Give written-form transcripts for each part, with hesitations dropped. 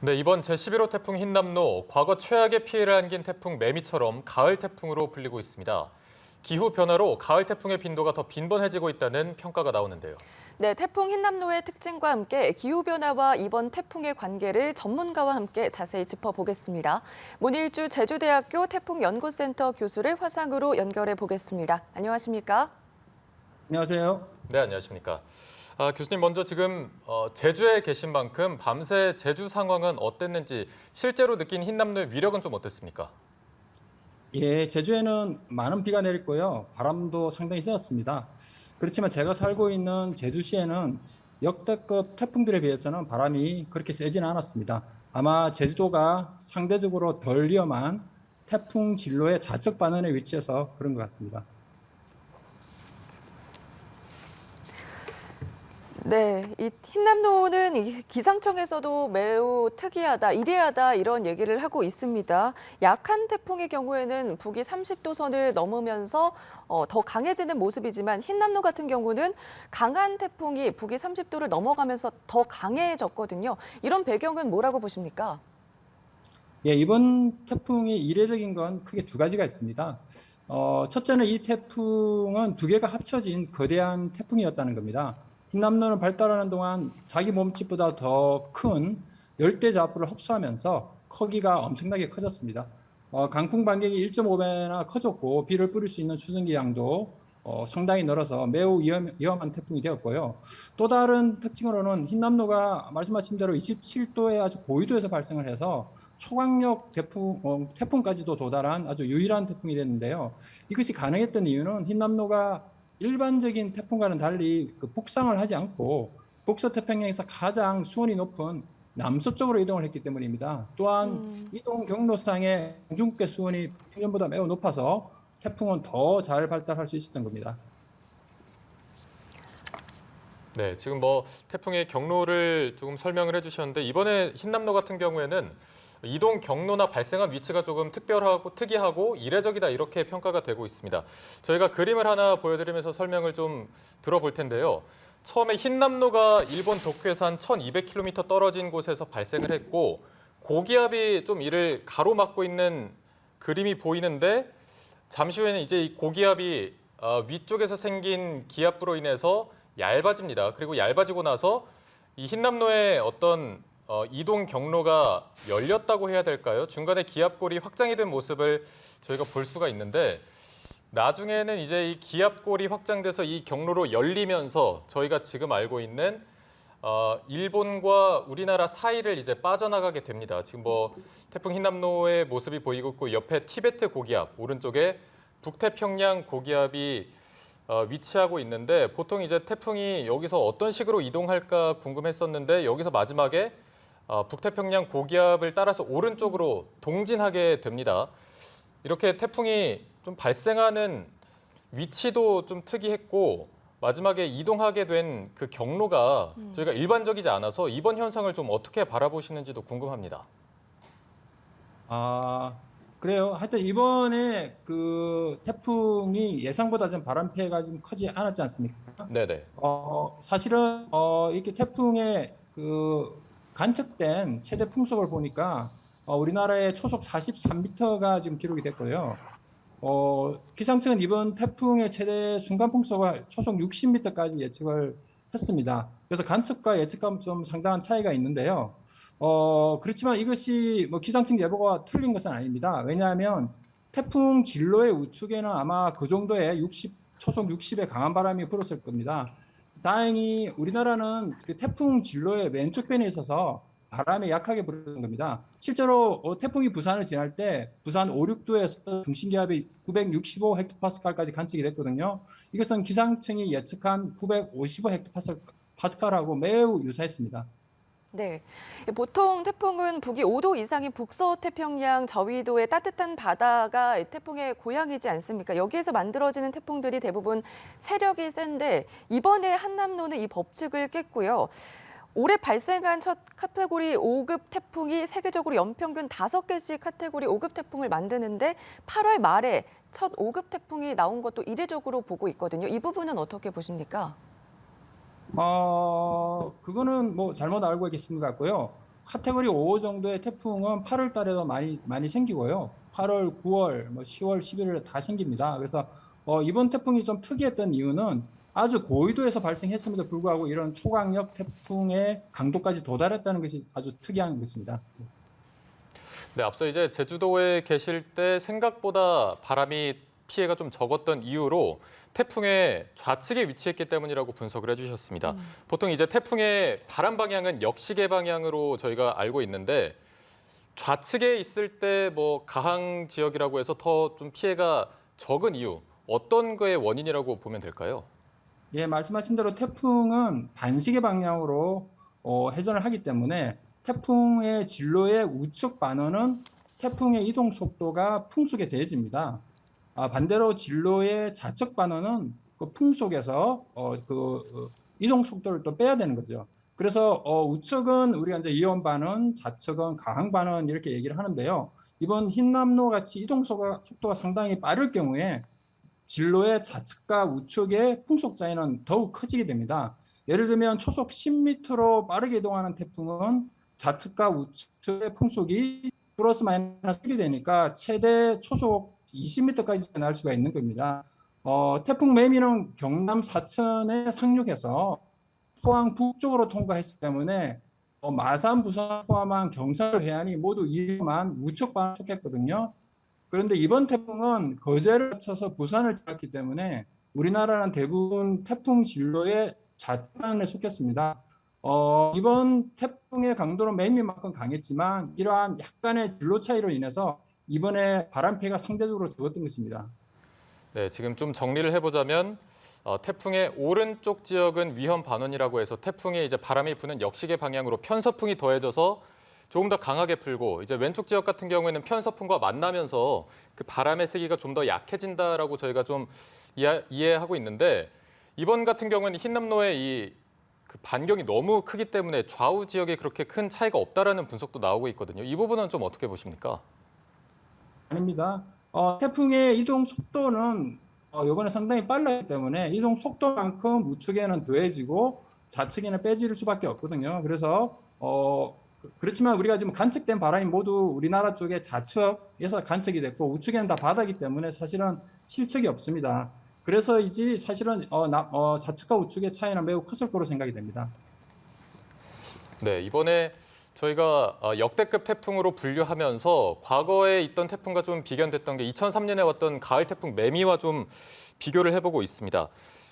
네, 이번 제11호 태풍 흰남노, 과거 최악의 피해를 안긴 태풍 매미처럼 가을 태풍으로 불리고 있습니다. 기후 변화로 가을 태풍의 빈도가 더 빈번해지고 있다는 평가가 나오는데요. 네, 태풍 흰남노의 특징과 함께 기후변화와 이번 태풍의 관계를 전문가와 함께 자세히 짚어보겠습니다. 문일주 제주대학교 태풍연구센터 교수를 화상으로 연결해 보겠습니다. 안녕하십니까? 안녕하세요. 네, 안녕하십니까. 교수님 먼저 지금 제주에 계신 만큼 밤새 제주 상황은 어땠는지 실제로 느낀 흰남노의 위력은 좀 어땠습니까? 예, 제주에는 많은 비가 내렸고요. 바람도 상당히 세었습니다. 그렇지만 제가 살고 있는 제주시에는 역대급 태풍들에 비해서는 바람이 그렇게 세지는 않았습니다. 아마 제주도가 상대적으로 덜 위험한 태풍 진로의 좌측 반원에 위치해서 그런 것 같습니다. 네, 이 흰남노는 기상청에서도 매우 특이하다, 이례하다 이런 얘기를 하고 있습니다. 약한 태풍의 경우에는 북위 30도 선을 넘으면서 더 강해지는 모습이지만 흰남노 같은 경우는 강한 태풍이 북위 30도를 넘어가면서 더 강해졌거든요. 이런 배경은 뭐라고 보십니까? 예, 이번 태풍이 이례적인 건 크게 두 가지가 있습니다. 첫째는 이 태풍은 두 개가 합쳐진 거대한 태풍이었다는 겁니다. 흰남노는 발달하는 동안 자기 몸집보다 더 큰 열대자부를 흡수하면서 크기가 엄청나게 커졌습니다. 강풍 반경이 1.5배나 커졌고 비를 뿌릴 수 있는 추진기 양도 상당히 늘어서 매우 위험한 태풍이 되었고요. 또 다른 특징으로는 흰남노가 말씀하신 대로 27도의 아주 고위도에서 발생을 해서 초강력 태풍까지도 도달한 아주 유일한 태풍이 됐는데요. 이것이 가능했던 이유는 흰남노가 일반적인 태풍과는 달리 북상을 하지 않고 북서태평양에서 가장 수온이 높은 남서쪽으로 이동을 했기 때문입니다. 또한 이동 경로상의 공중계 수온이 평년보다 매우 높아서 태풍은 더 잘 발달할 수 있었던 겁니다. 네, 지금 태풍의 경로를 조금 설명을 해주셨는데 이번에 흰남노 같은 경우에는 이동 경로나 발생한 위치가 조금 특별하고 특이하고 이례적이다 이렇게 평가가 되고 있습니다. 저희가 그림을 하나 보여드리면서 설명을 좀 들어볼 텐데요. 처음에 흰남노가 일본 도쿄에서 한 1200km 떨어진 곳에서 발생을 했고 고기압이 좀 이를 가로막고 있는 그림이 보이는데 잠시 후에는 이제 이 고기압이 위쪽에서 생긴 기압부로 인해서 얇아집니다. 그리고 얇아지고 나서 이 흰남노의 어떤 이동 경로가 열렸다고 해야 될까요? 중간에 기압골이 확장이 된 모습을 저희가 볼 수가 있는데 나중에는 이제 이 기압골이 확장돼서 이 경로로 열리면서 저희가 지금 알고 있는 일본과 우리나라 사이를 이제 빠져나가게 됩니다. 지금 태풍 흰남노의 모습이 보이고 있고 옆에 티베트 고기압, 오른쪽에 북태평양 고기압이 위치하고 있는데 보통 이제 태풍이 여기서 어떤 식으로 이동할까 궁금했었는데 여기서 마지막에 북태평양 고기압을 따라서 오른쪽으로 동진하게 됩니다. 이렇게 태풍이 좀 발생하는 위치도 좀 특이했고 마지막에 이동하게 된 그 경로가 저희가 일반적이지 않아서 이번 현상을 좀 어떻게 바라보시는지도 궁금합니다. 그래요. 하여튼 이번에 그 태풍이 예상보다 좀 바람 피해가 좀 크지 않았지 않습니까? 네네. 사실은 이렇게 태풍의 그 관측된 최대 풍속을 보니까 우리나라의 초속 43m가 지금 기록이 됐고요. 기상청은 이번 태풍의 최대 순간 풍속을 초속 60m까지 예측을 했습니다. 그래서 관측과 예측과 좀 상당한 차이가 있는데요. 그렇지만 이것이 기상청 예보가 틀린 것은 아닙니다. 왜냐하면 태풍 진로의 우측에는 아마 그 정도의 초속 60의 강한 바람이 불었을 겁니다. 다행히 우리나라는 그 태풍 진로의 왼쪽 편에 있어서 바람이 약하게 부는 겁니다. 실제로 태풍이 부산을 지날 때 부산 5, 6도에서 중심기압이 965 헥토파스칼까지 관측이 됐거든요. 이것은 기상청이 예측한 955 헥토파스칼하고 매우 유사했습니다. 네, 보통 태풍은 북위 5도 이상인 북서태평양 저위도의 따뜻한 바다가 태풍의 고향이지 않습니까? 여기에서 만들어지는 태풍들이 대부분 세력이 센데 이번에 한남노는 이 법칙을 깼고요. 올해 발생한 첫 카테고리 5급 태풍이 세계적으로 연평균 5개씩 카테고리 5급 태풍을 만드는데 8월 말에 첫 5급 태풍이 나온 것도 이례적으로 보고 있거든요. 이 부분은 어떻게 보십니까? 그거는 잘못 알고 계신 것 같고요. 카테고리 5 정도의 태풍은 8월 달에도 많이 생기고요. 8월, 9월, 뭐 10월, 11월에 다 생깁니다. 그래서 이번 태풍이 좀 특이했던 이유는 아주 고위도에서 발생했음에도 불구하고 이런 초강력 태풍의 강도까지 도달했다는 것이 아주 특이한 것입니다. 네, 앞서 이제 제주도에 계실 때 생각보다 바람이 피해가 좀 적었던 이유로 태풍의 좌측에 위치했기 때문이라고 분석을 해주셨습니다. 보통 이제 태풍의 바람 방향은 역시계 방향으로 저희가 알고 있는데 좌측에 있을 때 뭐 가항 지역이라고 해서 더 좀 피해가 적은 이유 어떤 거의 원인이라고 보면 될까요? 예, 말씀하신 대로 태풍은 반시계 방향으로 회전을 하기 때문에 태풍의 진로의 우측 반원은 태풍의 이동 속도가 풍속에 대해집니다. 반대로 진로의 좌측 반원은 그 풍속에서 이동 속도를 또 빼야 되는 거죠. 그래서 우측은 우리가 이제 이온 반원, 좌측은 가항 반원 이렇게 얘기를 하는데요. 이번 흰남노 같이 이동 속도가 상당히 빠를 경우에 진로의 좌측과 우측의 풍속 차이는 더욱 커지게 됩니다. 예를 들면 초속 10m로 빠르게 이동하는 태풍은 좌측과 우측의 풍속이 플러스 마이너스 1이 되니까 최대 초속 20m까지 날 수가 있는 겁니다. 태풍 매미는 경남 사천에 상륙해서 포항 북쪽으로 통과했기 때문에 마산, 부산 포함한 경상 해안이 모두 위험한 우측 반을 속했거든요. 그런데 이번 태풍은 거제를 거쳐서 부산을 지났기 때문에 우리나라는 대부분 태풍 진로의 좌측반에 속했습니다. 이번 태풍의 강도는 매미만큼 강했지만 이러한 약간의 진로 차이로 인해서 이번에 바람 피해가 상대적으로 적었던 것입니다. 네, 지금 좀 정리를 해보자면 태풍의 오른쪽 지역은 위험 반원이라고 해서 태풍의 이제 바람이 부는 역시계 방향으로 편서풍이 더해져서 조금 더 강하게 불고 이제 왼쪽 지역 같은 경우에는 편서풍과 만나면서 그 바람의 세기가 좀 더 약해진다라고 저희가 좀 이해하고 있는데 이번 같은 경우에는 흰남노의 이 그 반경이 너무 크기 때문에 좌우 지역에 그렇게 큰 차이가 없다라는 분석도 나오고 있거든요. 이 부분은 좀 어떻게 보십니까? 아닙니다. 태풍의 이동 속도는 이번에 상당히 빨랐기 때문에 이동 속도만큼 우측에는 더해지고 좌측에는 빼질 수밖에 없거든요. 그래서 그렇지만 우리가 지금 관측된 바람이 모두 우리나라 쪽에 좌측에서 관측이 됐고 우측에는 다 바다이기 때문에 사실은 실측이 없습니다. 그래서 이제 사실은 좌측과 우측의 차이는 매우 컸을 거로 생각이 됩니다. 네, 이번에 저희가 역대급 태풍으로 분류하면서 과거에 있던 태풍과 좀 비견됐던 게 2003년에 왔던 가을 태풍 매미와 좀 비교를 해보고 있습니다.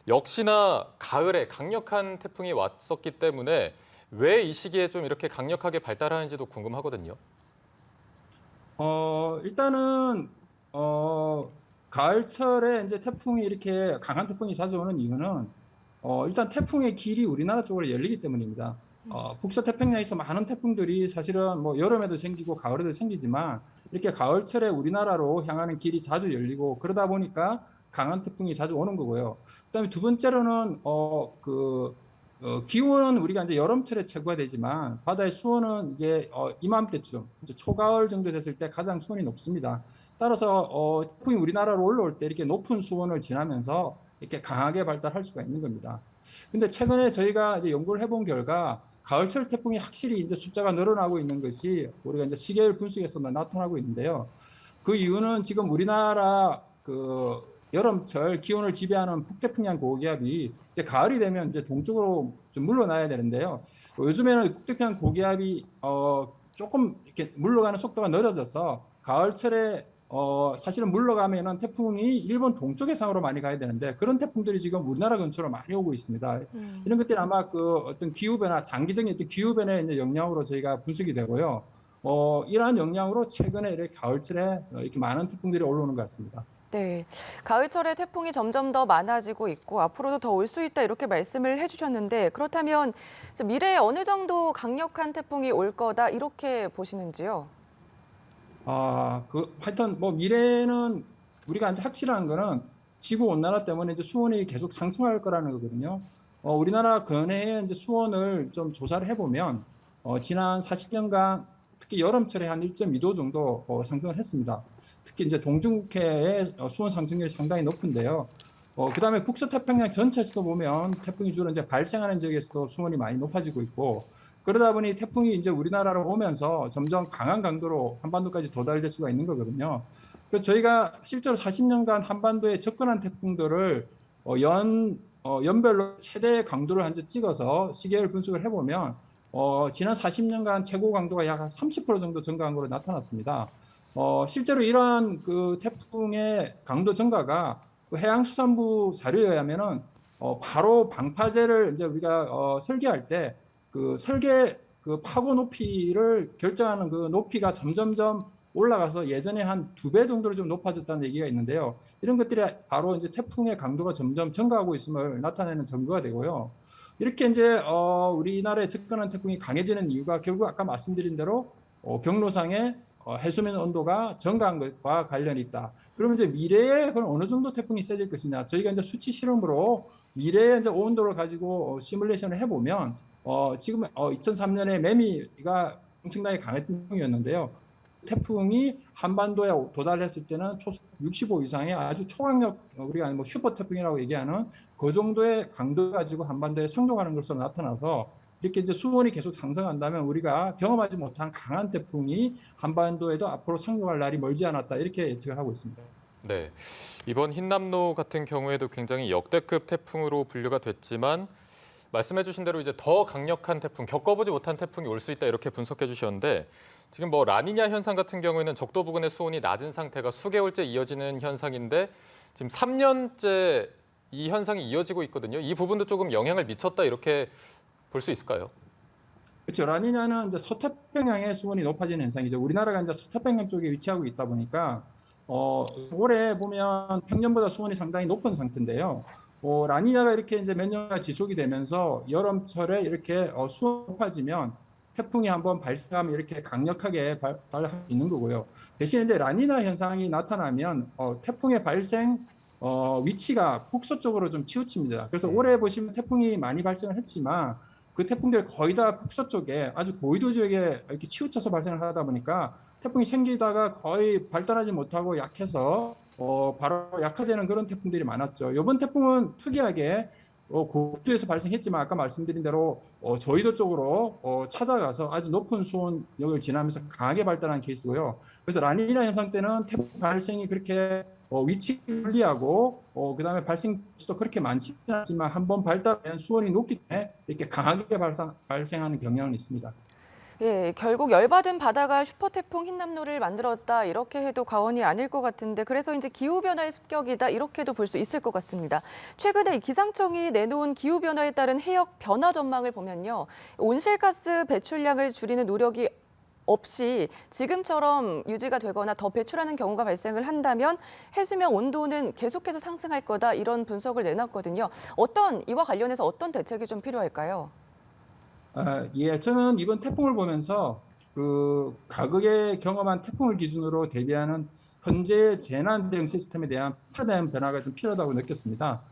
역시나 가을에 강력한 태풍이 왔었기 때문에 왜 이 시기에 좀 이렇게 강력하게 발달하는지도 궁금하거든요. 일단은 가을철에 이제 태풍이 이렇게 강한 태풍이 자주 오는 이유는 일단 태풍의 길이 우리나라 쪽으로 열리기 때문입니다. 북서태평양에서 많은 태풍들이 사실은 뭐 여름에도 생기고 가을에도 생기지만 이렇게 가을철에 우리나라로 향하는 길이 자주 열리고 그러다 보니까 강한 태풍이 자주 오는 거고요. 그다음에 두 번째로는 기온은 우리가 이제 여름철에 최고가 되지만 바다의 수온은 이제 이맘때쯤 이제 초가을 정도 됐을 때 가장 수온이 높습니다. 따라서 태풍이 우리나라로 올라올 때 이렇게 높은 수온을 지나면서 이렇게 강하게 발달할 수가 있는 겁니다. 근데 최근에 저희가 이제 연구를 해본 결과 가을철 태풍이 확실히 이제 숫자가 늘어나고 있는 것이 우리가 이제 시계열 분석에서 나타나고 있는데요. 그 이유는 지금 우리나라 여름철 기온을 지배하는 북태평양 고기압이 이제 가을이 되면 이제 동쪽으로 좀 물러나야 되는데요. 요즘에는 북태평양 고기압이 조금 이렇게 물러가는 속도가 느려져서 가을철에 사실은 물러가면은 태풍이 일본 동쪽 해상으로 많이 가야 되는데 그런 태풍들이 지금 우리나라 근처로 많이 오고 있습니다. 이런 것들이 아마 어떤 기후변화, 장기적인 어떤 기후변화의 영향으로 저희가 분석이 되고요. 이러한 영향으로 최근에 이렇게 가을철에 이렇게 많은 태풍들이 올라오는 것 같습니다. 네, 가을철에 태풍이 점점 더 많아지고 있고 앞으로도 더 올 수 있다 이렇게 말씀을 해주셨는데 그렇다면 미래에 어느 정도 강력한 태풍이 올 거다 이렇게 보시는지요? 하여튼 뭐 미래는 우리가 이제 확실한 거는 지구 온난화 때문에 이제 수온이 계속 상승할 거라는 거거든요. 우리나라 근해의 이제 수온을 좀 조사를 해보면 지난 40년간 특히 여름철에 한 1.2도 정도 상승을 했습니다. 특히 이제 동중국해의 수온 상승률이 상당히 높은데요. 그다음에 북서태평양 전체에서도 보면 태풍이 주로 이제 발생하는 지역에서도 수온이 많이 높아지고 있고 그러다 보니 태풍이 이제 우리나라로 오면서 점점 강한 강도로 한반도까지 도달될 수가 있는 거거든요. 그래서 저희가 실제로 40년간 한반도에 접근한 태풍들을 연별로 최대 강도를 한번 찍어서 시계를 분석을 해보면 지난 40년간 최고 강도가 약 30% 정도 증가한 것으로 나타났습니다. 실제로 이러한 그 태풍의 강도 증가가 그 해양수산부 자료에 의하면은 바로 방파제를 이제 우리가 설계할 때 그 설계 그 파고 높이를 결정하는 그 높이가 점점점 올라가서 예전에 한 2배 정도로 좀 높아졌다는 얘기가 있는데요. 이런 것들이 바로 이제 태풍의 강도가 점점 증가하고 있음을 나타내는 증거가 되고요. 이렇게 이제 우리나라에 접근한 태풍이 강해지는 이유가 결국 아까 말씀드린 대로 경로상의 해수면 온도가 증가한 것과 관련이 있다. 그러면 이제 미래에 그럼 어느 정도 태풍이 세질 것이냐? 저희가 이제 수치 실험으로 미래의 이제 온도를 가지고 시뮬레이션을 해보면 지금 2003년에 매미가 엄청나게 강했던 태풍이었는데요. 태풍이 한반도에 도달했을 때는 초속 65 이상의 아주 초강력, 우리가 뭐 슈퍼 태풍이라고 얘기하는 그 정도의 강도 가지고 한반도에 상륙하는 것으로 나타나서 이렇게 이제 수온이 계속 상승한다면 우리가 경험하지 못한 강한 태풍이 한반도에도 앞으로 상륙할 날이 멀지 않았다, 이렇게 예측을 하고 있습니다. 네, 이번 흰남노 같은 경우에도 굉장히 역대급 태풍으로 분류가 됐지만 말씀해 주신 대로 이제 더 강력한 태풍, 겪어보지 못한 태풍이 올 수 있다 이렇게 분석해 주셨는데 지금 뭐 라니냐 현상 같은 경우에는 적도 부근의 수온이 낮은 상태가 수개월째 이어지는 현상인데 지금 3년째 이 현상이 이어지고 있거든요. 이 부분도 조금 영향을 미쳤다 이렇게 볼 수 있을까요? 그렇죠. 라니냐는 이제 서태평양의 수온이 높아지는 현상이죠. 우리나라가 이제 서태평양 쪽에 위치하고 있다 보니까 올해 보면 평년보다 수온이 상당히 높은 상태인데요. 라니냐가 이렇게 이제 몇 년간 지속이 되면서 여름철에 이렇게 수온이 높아지면 태풍이 한번 발생하면 이렇게 강력하게 발생할 수 있는 거고요. 대신에 이제 라니냐 현상이 나타나면 태풍의 발생 위치가 북서쪽으로 좀 치우칩니다. 그래서 올해 보시면 태풍이 많이 발생을 했지만 그 태풍들이 거의 다 북서쪽에 아주 고위도 지역에 이렇게 치우쳐서 발생을 하다 보니까 태풍이 생기다가 거의 발달하지 못하고 약해서 바로 약화되는 그런 태풍들이 많았죠. 이번 태풍은 특이하게 고도에서 발생했지만 아까 말씀드린 대로 저희도 쪽으로 찾아가서 아주 높은 수온역을 지나면서 강하게 발달한 케이스고요. 그래서 라니냐 현상 때는 태풍 발생이 그렇게 위치 불리하고 그다음에 발생수도 그렇게 많지 않지만 한번 발달하면 수온이 높기 때문에 이렇게 강하게 발생하는 경향은 있습니다. 예, 결국 열받은 바다가 슈퍼태풍 흰남노를 만들었다 이렇게 해도 과언이 아닐 것 같은데 그래서 이제 기후변화의 습격이다 이렇게도 볼 수 있을 것 같습니다. 최근에 기상청이 내놓은 기후변화에 따른 해역 변화 전망을 보면요. 온실가스 배출량을 줄이는 노력이 없이 지금처럼 유지가 되거나 더 배출하는 경우가 발생을 한다면 해수면 온도는 계속해서 상승할 거다 이런 분석을 내놨거든요. 이와 관련해서 어떤 대책이 좀 필요할까요? 예, 저는 이번 태풍을 보면서 그 과거에 경험한 태풍을 기준으로 대비하는 현재 재난 대응 시스템에 대한 패러다임 변화가 좀 필요하다고 느꼈습니다.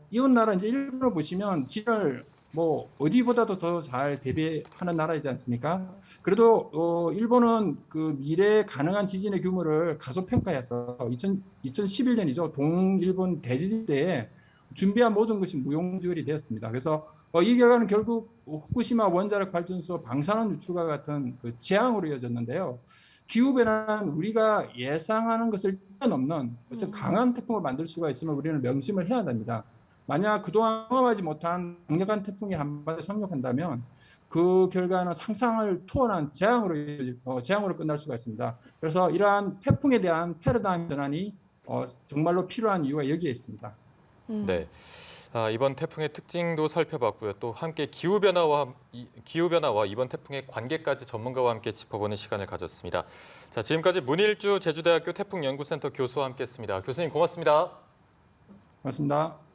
이웃 나라 이제 일본을 보시면 지열 뭐 어디보다도 더 잘 대비하는 나라이지 않습니까? 그래도 일본은 그 미래 가능한 지진의 규모를 가소평가해서 2011년이죠. 동일본 대지진 때에 준비한 모든 것이 무용지물이 되었습니다. 그래서 이 결과는 결국 후쿠시마 원자력 발전소 방사능 유출과 같은 그 재앙으로 이어졌는데요. 기후변화는 우리가 예상하는 것을 뛰어넘는 강한 태풍을 만들 수가 있으면 우리는 명심을 해야 됩니다. 만약 그동안 경험하지 못한 강력한 태풍이 한반도에 상륙한다면 그 결과는 상상을 초월한 재앙으로 끝날 수가 있습니다. 그래서 이러한 태풍에 대한 패러다임 전환이 정말로 필요한 이유가 여기에 있습니다. 네. 이번 태풍의 특징도 살펴봤고요. 또 함께 기후변화와 이번 태풍의 관계까지 전문가와 함께 짚어보는 시간을 가졌습니다. 자, 지금까지 문일주 제주대학교 태풍연구센터 교수와 함께했습니다. 교수님 고맙습니다. 고맙습니다.